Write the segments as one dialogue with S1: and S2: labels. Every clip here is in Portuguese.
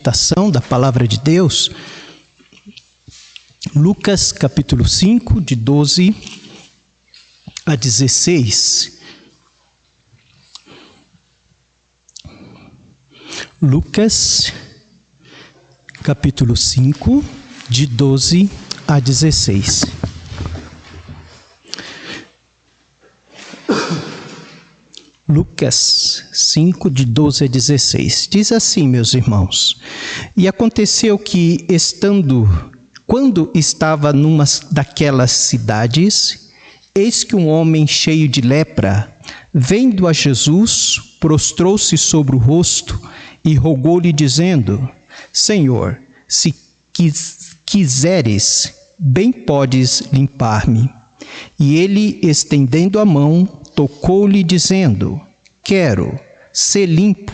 S1: Meditação da Palavra de Deus, Lucas capítulo 5, de 12 a 16. Lucas capítulo 5, de 12 a 16. Lucas 5, de 12 a 16. Diz assim, meus irmãos: E aconteceu que, quando estava numa daquelas cidades, eis que um homem cheio de lepra, vendo a Jesus, prostrou-se sobre o rosto e rogou-lhe, dizendo: Senhor, se quiseres, bem podes limpar-me. E ele, estendendo a mão, tocou-lhe, dizendo: Quero ser limpo.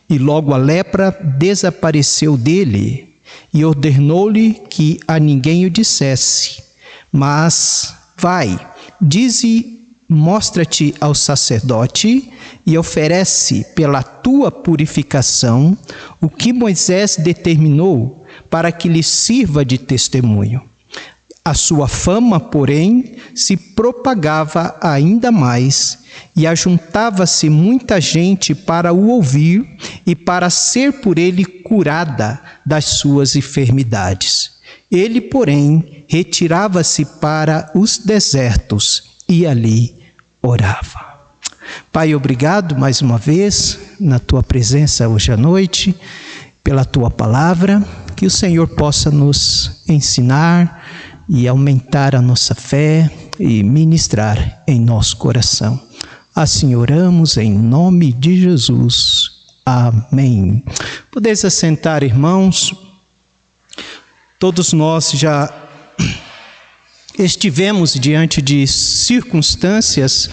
S1: E logo a lepra desapareceu dele, e ordenou-lhe que a ninguém o dissesse. Mas vai, dize, mostra-te ao sacerdote e oferece pela tua purificação o que Moisés determinou para que lhe sirva de testemunho. A sua fama, porém, se propagava ainda mais, e ajuntava-se muita gente para o ouvir e para ser por ele curada das suas enfermidades. Ele, porém, retirava-se para os desertos e ali orava. Pai, obrigado mais uma vez na tua presença hoje à noite, pela tua palavra, que o Senhor possa nos ensinar e aumentar a nossa fé e ministrar em nosso coração. Assim oramos em nome de Jesus. Amém. Podeis assentar, irmãos. Todos nós já estivemos diante de circunstâncias,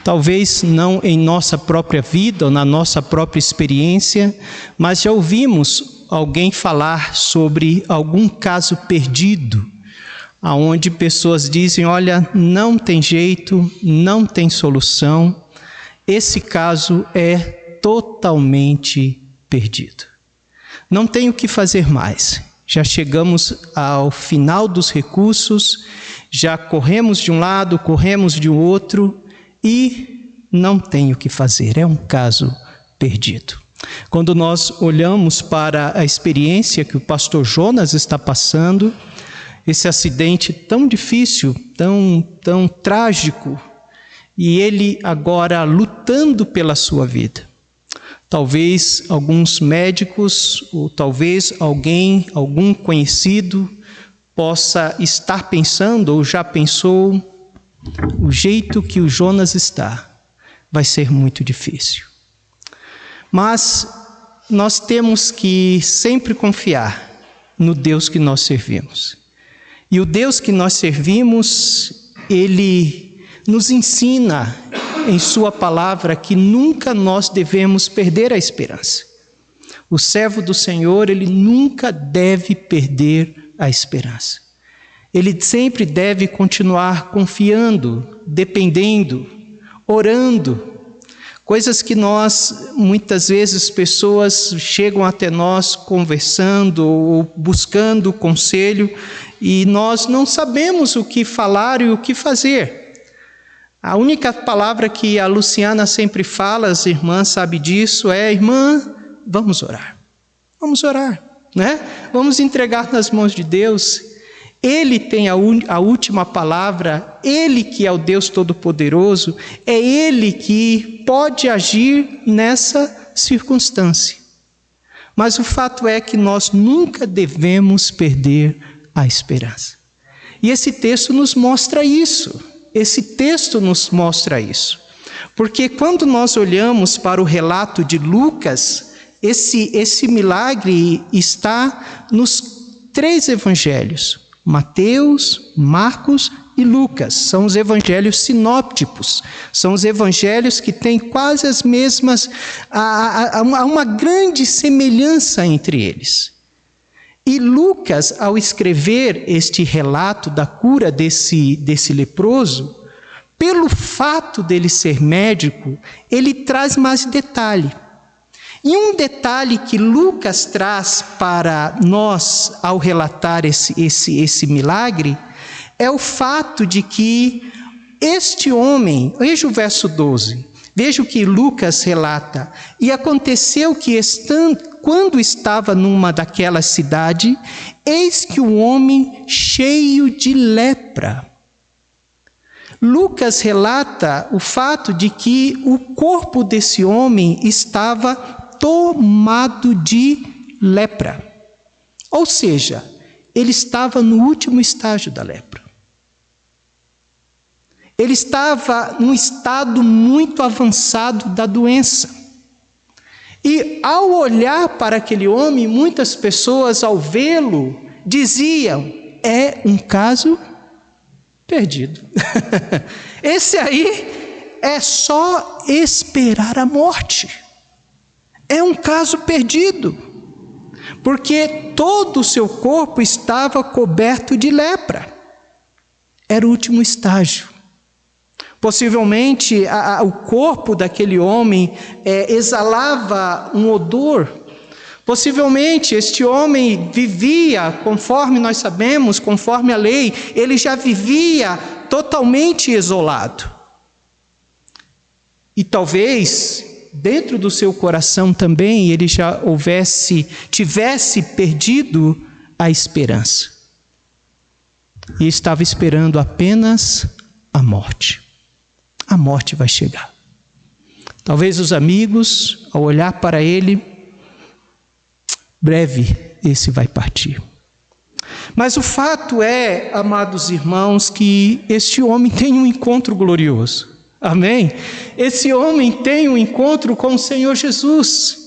S1: talvez não em nossa própria vida ou na nossa própria experiência, mas já ouvimos alguém falar sobre algum caso perdido, aonde pessoas dizem: olha, não tem jeito, não tem solução, esse caso é totalmente perdido. Não tem o que fazer mais, já chegamos ao final dos recursos, já corremos de um lado, corremos de outro e não tem o que fazer, é um caso perdido. Quando nós olhamos para a experiência que o pastor Jonas está passando, esse acidente tão difícil, tão trágico, e ele agora lutando pela sua vida. Talvez alguns médicos, ou talvez algum conhecido, possa estar pensando, ou já pensou, o jeito que o Jonas está, vai ser muito difícil. Mas nós temos que sempre confiar no Deus que nós servimos. E o Deus que nós servimos, Ele nos ensina em sua palavra que nunca nós devemos perder a esperança. O servo do Senhor, ele nunca deve perder a esperança. Ele sempre deve continuar confiando, dependendo, orando. Coisas que nós, muitas vezes, pessoas chegam até nós conversando ou buscando conselho e nós não sabemos o que falar e o que fazer. A única palavra que a Luciana sempre fala, as irmãs sabem disso, é: irmã, vamos orar. Vamos orar, né? Vamos entregar nas mãos de Deus. Ele tem a última palavra, Ele que é o Deus Todo-Poderoso, é Ele que pode agir nessa circunstância. Mas o fato é que nós nunca devemos perder a esperança. E esse texto nos mostra isso. Porque quando nós olhamos para o relato de Lucas, esse milagre está nos 3 evangelhos. Mateus, Marcos e Lucas, são os evangelhos sinópticos, são os evangelhos que têm quase as mesmas, há uma grande semelhança entre eles. E Lucas, ao escrever este relato da cura desse leproso, pelo fato dele ser médico, ele traz mais detalhe. E um detalhe que Lucas traz para nós ao relatar esse milagre é o fato de que este homem, veja o verso 12, veja o que Lucas relata: e aconteceu que quando estava numa daquelas cidades, eis que um homem cheio de lepra. Lucas relata o fato de que o corpo desse homem estava tomado de lepra. Ou seja, ele estava no último estágio da lepra. Ele estava num estado muito avançado da doença. E ao olhar para aquele homem, muitas pessoas ao vê-lo diziam: é um caso perdido. Esse aí é só esperar a morte. É um caso perdido, porque todo o seu corpo estava coberto de lepra. Era o último estágio. Possivelmente o corpo daquele homem exalava um odor. Possivelmente este homem vivia, conforme nós sabemos, conforme a lei, ele já vivia totalmente isolado. E talvez dentro do seu coração também ele já tivesse perdido a esperança. E estava esperando apenas a morte. A morte vai chegar. Talvez os amigos, ao olhar para ele, breve esse vai partir. Mas o fato é, amados irmãos, que este homem tem um encontro glorioso. Amém? Esse homem tem um encontro com o Senhor Jesus.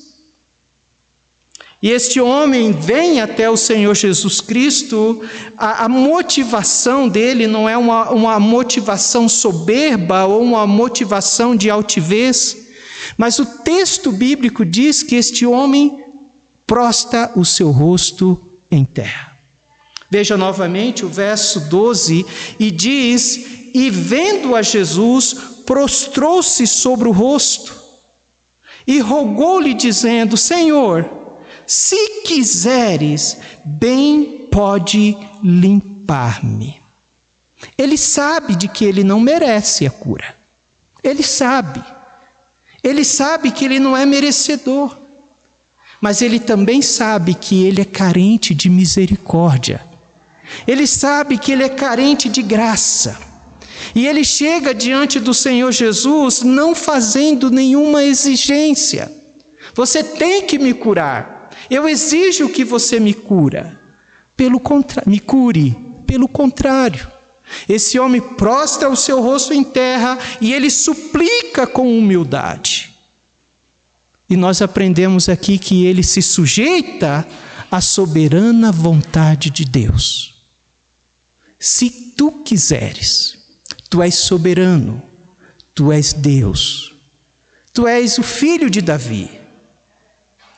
S1: E este homem vem até o Senhor Jesus Cristo, a motivação dele não é uma motivação soberba ou uma motivação de altivez, mas o texto bíblico diz que este homem prostra o seu rosto em terra. Veja novamente o verso 12, e diz: e vendo a Jesus, prostrou-se sobre o rosto, e rogou-lhe dizendo: Senhor, se quiseres, bem pode limpar-me. Ele sabe de que ele não merece a cura. Ele sabe que ele não é merecedor. Mas ele também sabe que ele é carente de misericórdia. Ele sabe que ele é carente de graça. E ele chega diante do Senhor Jesus não fazendo nenhuma exigência. Você tem que me curar. Eu exijo que você me cure. Pelo contrário, esse homem prostra o seu rosto em terra e ele suplica com humildade. E nós aprendemos aqui que ele se sujeita à soberana vontade de Deus. Se tu quiseres, tu és soberano, tu és Deus, tu és o filho de Davi.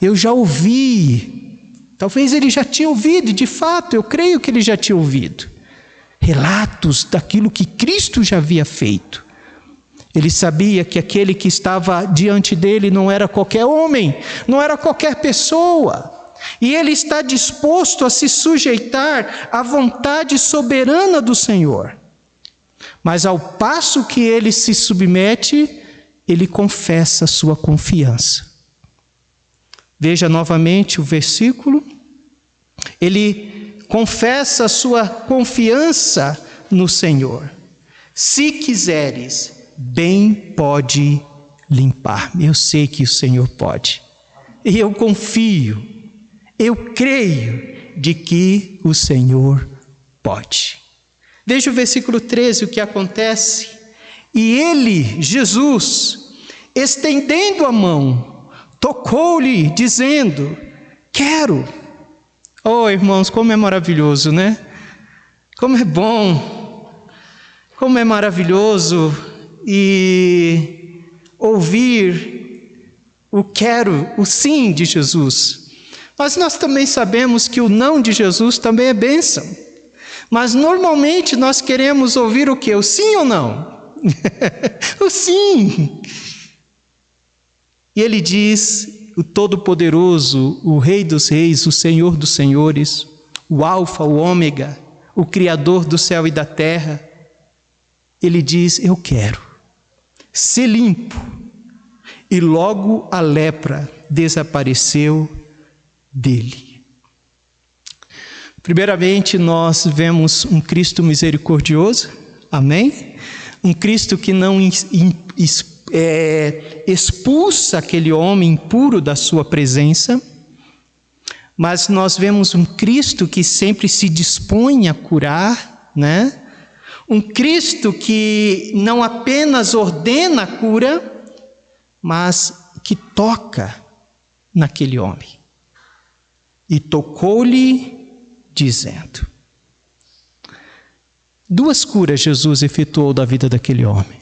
S1: Eu já ouvi, talvez ele já tinha ouvido, e de fato eu creio que ele já tinha ouvido, relatos daquilo que Cristo já havia feito. Ele sabia que aquele que estava diante dele não era qualquer homem, não era qualquer pessoa, e ele está disposto a se sujeitar à vontade soberana do Senhor. Mas ao passo que ele se submete, ele confessa sua confiança. Veja novamente o versículo. Ele confessa a sua confiança no Senhor. Se quiseres, bem pode limpar-me. Eu sei que o Senhor pode. E eu confio, eu creio de que o Senhor pode. Veja o versículo 13, o que acontece. E ele, Jesus, estendendo a mão, tocou-lhe, dizendo: quero. Oh, irmãos, como é maravilhoso, né? Como é bom, como é maravilhoso e ouvir o quero, o sim de Jesus. Mas nós também sabemos que o não de Jesus também é bênção. Mas normalmente nós queremos ouvir o quê? O sim ou não? O sim. E ele diz: o Todo-Poderoso, o Rei dos Reis, o Senhor dos Senhores, o Alfa, o Ômega, o Criador do céu e da terra, ele diz: eu quero ser limpo. E logo a lepra desapareceu dele. Primeiramente, nós vemos um Cristo misericordioso, amém? Um Cristo que não expulsa aquele homem impuro da sua presença, mas nós vemos um Cristo que sempre se dispõe a curar, né? Um Cristo que não apenas ordena a cura, mas que toca naquele homem. E tocou-lhe, dizendo. Duas curas Jesus efetuou da vida daquele homem.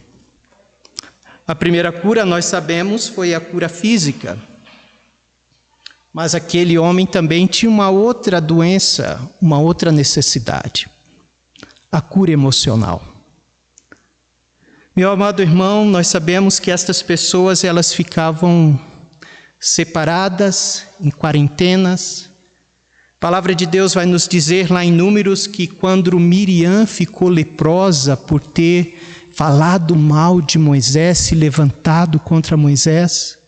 S1: A primeira cura, nós sabemos, foi a cura física. Mas aquele homem também tinha uma outra doença, uma outra necessidade. A cura emocional. Meu amado irmão, nós sabemos que estas pessoas, elas ficavam separadas, em quarentenas. A palavra de Deus vai nos dizer lá em Números que quando Miriam ficou leprosa por ter falado mal de Moisés, se levantado contra Moisés,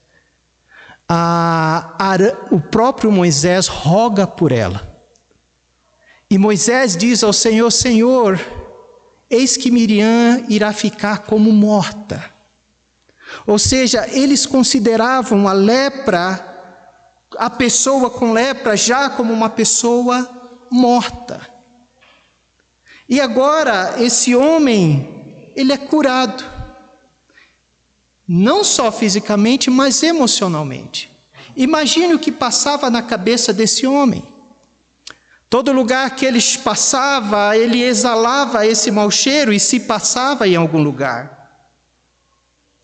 S1: o próprio Moisés roga por ela. E Moisés diz ao Senhor: Senhor, eis que Miriam irá ficar como morta. Ou seja, eles consideravam a lepra, a pessoa com lepra, já como uma pessoa morta. E agora, esse homem, ele é curado. Não só fisicamente, mas emocionalmente. Imagine o que passava na cabeça desse homem. Todo lugar que ele passava, ele exalava esse mau cheiro e se passava em algum lugar.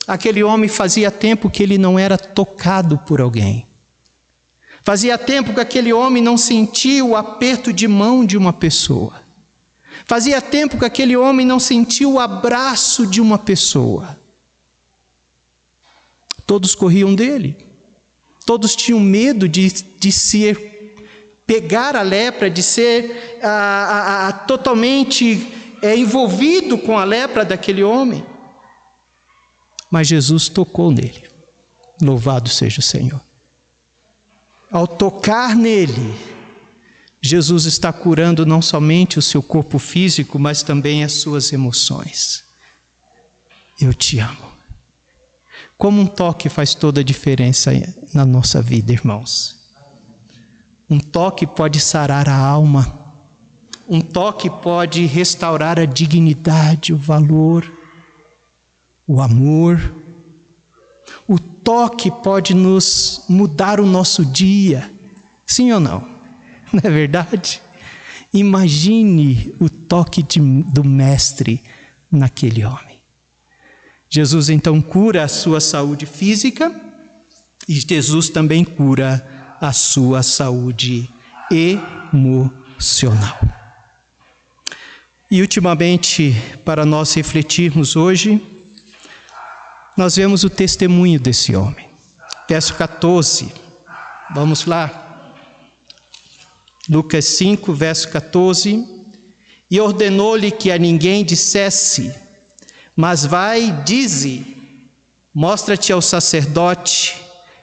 S1: Aquele homem fazia tempo que ele não era tocado por alguém. Fazia tempo que aquele homem não sentia o aperto de mão de uma pessoa. Fazia tempo que aquele homem não sentia o abraço de uma pessoa. Todos corriam dele. Todos tinham medo de ser pegar a lepra, de ser totalmente envolvido com a lepra daquele homem. Mas Jesus tocou nele. Louvado seja o Senhor. Ao tocar nele, Jesus está curando não somente o seu corpo físico, mas também as suas emoções. Eu te amo. Como um toque faz toda a diferença na nossa vida, irmãos. Um toque pode sarar a alma. Um toque pode restaurar a dignidade, o valor, o amor. O toque pode nos mudar o nosso dia. Sim ou não? Não é verdade? Imagine o toque do Mestre naquele homem. Jesus então cura a sua saúde física e Jesus também cura a sua saúde emocional. E ultimamente, para nós refletirmos hoje, nós vemos o testemunho desse homem. Verso 14, vamos lá. Lucas 5, verso 14. E ordenou-lhe que a ninguém dissesse, mas vai, dize, mostra-te ao sacerdote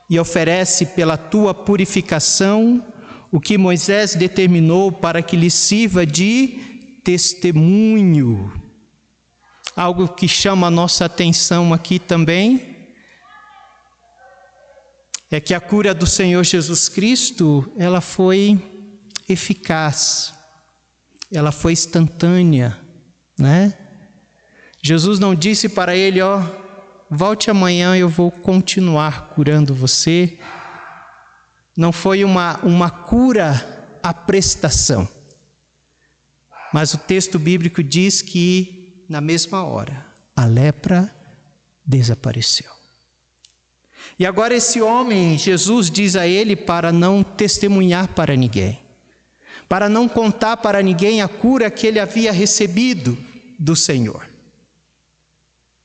S1: e oferece pela tua purificação o que Moisés determinou para que lhe sirva de testemunho. Algo que chama a nossa atenção aqui também é que a cura do Senhor Jesus Cristo, ela foi eficaz, ela foi instantânea, né? Jesus não disse para ele: volte amanhã, eu vou continuar curando você. Não foi uma cura à prestação. Mas o texto bíblico diz que, na mesma hora, a lepra desapareceu. E agora esse homem, Jesus diz a ele para não testemunhar para ninguém, para não contar para ninguém a cura que ele havia recebido do Senhor.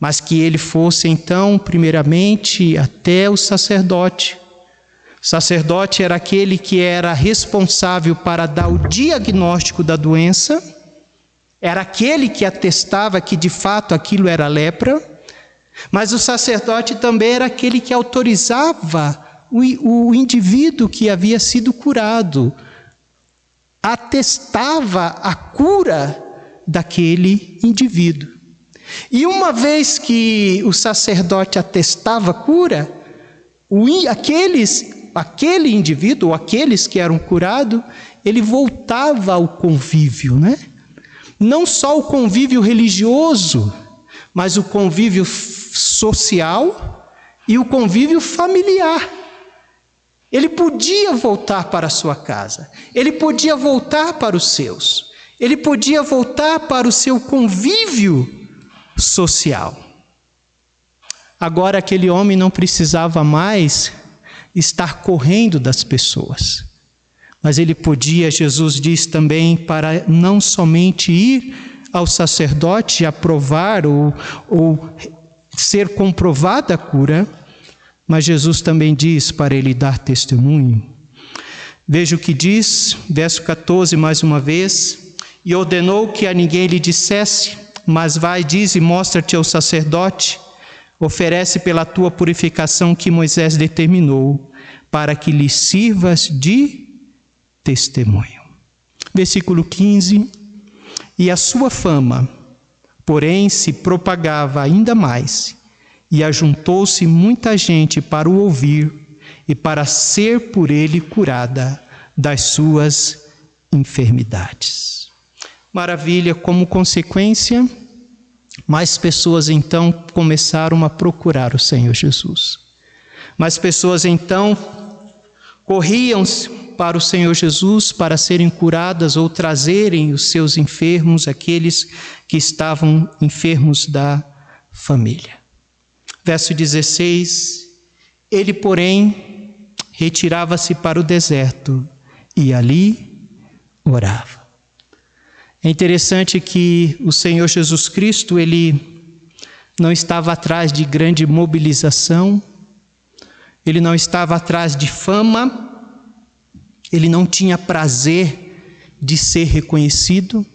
S1: Mas que ele fosse então, primeiramente, até o sacerdote, sacerdote era aquele que era responsável para dar o diagnóstico da doença, era aquele que atestava que de fato aquilo era lepra, mas o sacerdote também era aquele que autorizava o indivíduo que havia sido curado, atestava a cura daquele indivíduo. E uma vez que o sacerdote atestava a cura, aquele indivíduo, ou aqueles que eram curados, ele voltava ao convívio, né? Não só o convívio religioso, mas o convívio social e o convívio familiar. Ele podia voltar para a sua casa, ele podia voltar para os seus, ele podia voltar para o seu convívio social. Agora aquele homem não precisava mais estar correndo das pessoas, mas ele podia, Jesus diz também, para não somente ir ao sacerdote aprovar ou ser comprovada a cura, mas Jesus também diz para ele dar testemunho. Veja o que diz, verso 14 mais uma vez: e ordenou que a ninguém lhe dissesse, mas vai, diz e mostra-te ao sacerdote, oferece pela tua purificação que Moisés determinou, para que lhe sirvas de testemunho. Versículo 15: e a sua fama, porém, se propagava ainda mais, e ajuntou-se muita gente para o ouvir e para ser por ele curada das suas enfermidades. Maravilha, como consequência, mais pessoas então começaram a procurar o Senhor Jesus. Mais pessoas então corriam para o Senhor Jesus para serem curadas ou trazerem os seus enfermos, aqueles que estavam enfermos da família. Verso 16: ele, porém, retirava-se para o deserto e ali orava. É interessante que o Senhor Jesus Cristo, ele não estava atrás de grande mobilização, ele não estava atrás de fama, ele não tinha prazer de ser reconhecido.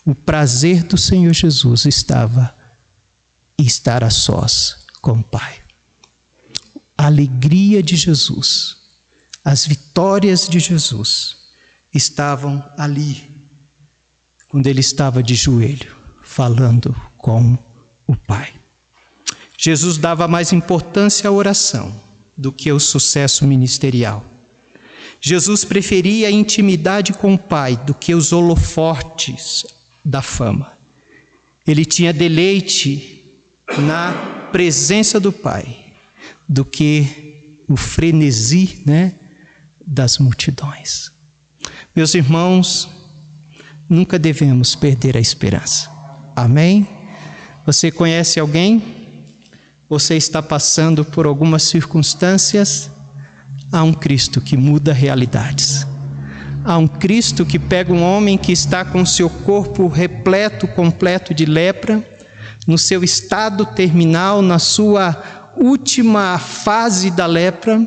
S1: O prazer do Senhor Jesus estava em estar a sós com o Pai. A alegria de Jesus, as vitórias de Jesus estavam ali, quando ele estava de joelho, falando com o Pai. Jesus dava mais importância à oração do que ao sucesso ministerial. Jesus preferia a intimidade com o Pai do que os holofortes da fama. Ele tinha deleite na presença do Pai do que o frenesi, das multidões. Meus irmãos, nunca devemos perder a esperança. Amém? Você conhece alguém? Você está passando por algumas circunstâncias? Há um Cristo que muda realidades. Há um Cristo que pega um homem que está com seu corpo repleto, completo de lepra, no seu estado terminal, na sua última fase da lepra,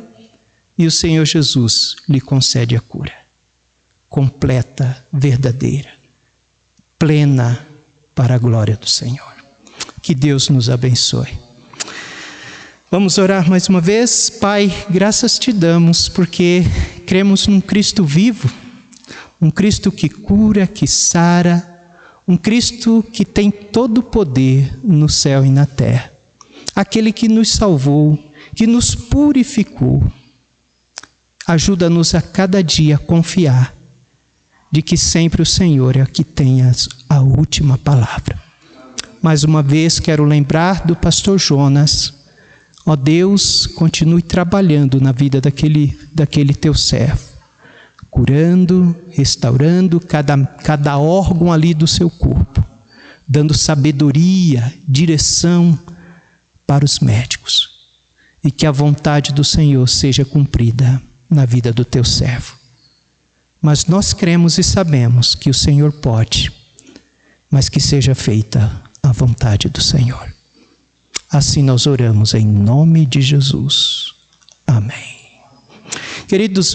S1: e o Senhor Jesus lhe concede a cura. Completa, verdadeira, plena, para a glória do Senhor. Que Deus nos abençoe. Vamos orar mais uma vez. Pai, graças te damos porque cremos num Cristo vivo, um Cristo que cura, que sara, um Cristo que tem todo o poder no céu e na terra. Aquele que nos salvou, que nos purificou. Ajuda-nos a cada dia a confiar de que sempre o Senhor é que tem a última palavra. Mais uma vez quero lembrar do pastor Jonas. Ó Deus, continue trabalhando na vida daquele teu servo, curando, restaurando cada órgão ali do seu corpo, dando sabedoria, direção para os médicos, e que a vontade do Senhor seja cumprida na vida do teu servo. Mas nós cremos e sabemos que o Senhor pode, mas que seja feita a vontade do Senhor. Assim nós oramos em nome de Jesus. Amém. Queridos,